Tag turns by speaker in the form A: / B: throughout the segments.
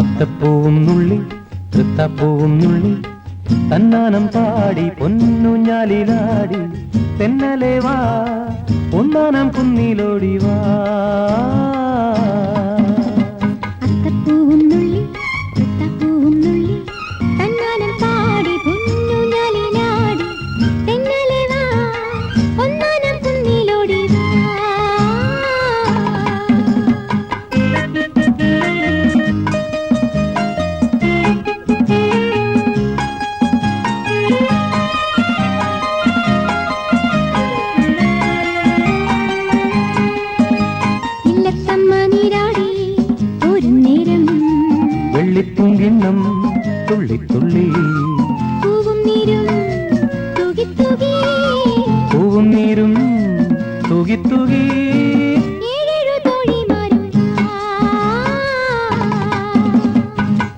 A: അത്തപ്പൂവും നുള്ളി തൃത്തപ്പൂവും നുള്ളി തന്നാനം പാടി പൊന്നുഞ്ഞാലിലാടി തെന്നലെ വാ ഒന്നാനം കുന്നിലോടി വാ
B: അത്തപ്പൂവും നുള്ളി തൃത്തപ്പൂവും നുള്ളി തന്നാനം പാടി പൊന്നുഞ്ഞാലിലാടി തെന്നലെ വാ ഒന്നാനം കുന്നിലോടി വാ
A: വെള്ളിപ്പൂങ്കിണ്ണം തുള്ളി തുള്ളി
B: പൂവും നീരും തൂകി തൂകി
A: പൂവും നീരും തൂകി തൂകി
B: ഏഴേഴു തോഴിമാരും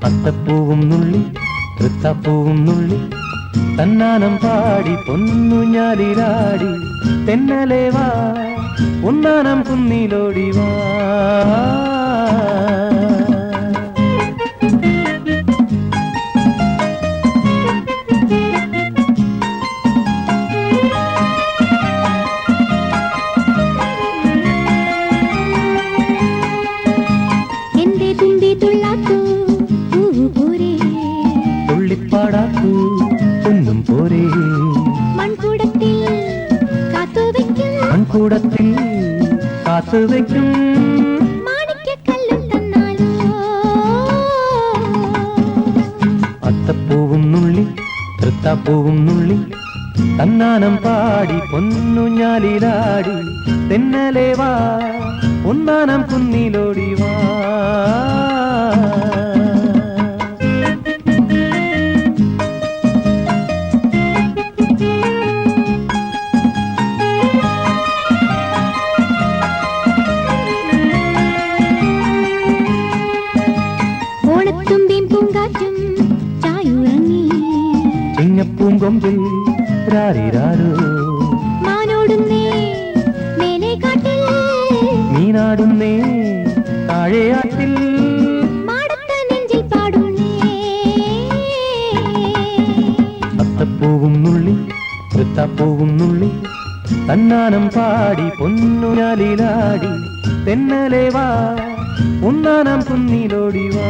A: അത്തപ്പൂവും നുള്ളി തൃത്തപ്പൂവും നുള്ളി തന്നാനം പാടി പൊന്നുഞ്ഞാലിലാടി തെന്നലെ വാ ഒന്നാനം കുന്നിലോടി വാ തുള്ളിപ്പാടാക്കൂ ഒന്നും പോരേ
B: മൺകൂടത്തിൽ
A: കാത്തുവയ്ക്കും
B: മാണിക്യക്കല്ലും തന്നാലോ
A: അത്തപ്പൂവും നുള്ളി തൃത്തപ്പൂവും നുള്ളി തന്നാനം പാടി പൊന്നുഞ്ഞാലിലാടി തെന്നലെ വാ ഒന്നാനം കുന്നിലോടി വാ ചിങ്ങപ്പൂങ്കൊമ്പിൽ രാരിരാരോ
B: മാനോടുന്നേ മേലെ കാട്ടിൽ
A: മീനാടുന്നേ താഴെയാറ്റിൽ
B: മാടത്ത നെഞ്ചിൽ പാടുന്നേ
A: അത്തപ്പൂവും നുള്ളി തൃത്തപ്പൂവും നുള്ളി തന്നാനം പാടി പൊന്നുഞ്ഞാലിലാടി തെന്നലെ വാ ഒന്നാനം കുന്നിലോടി വാ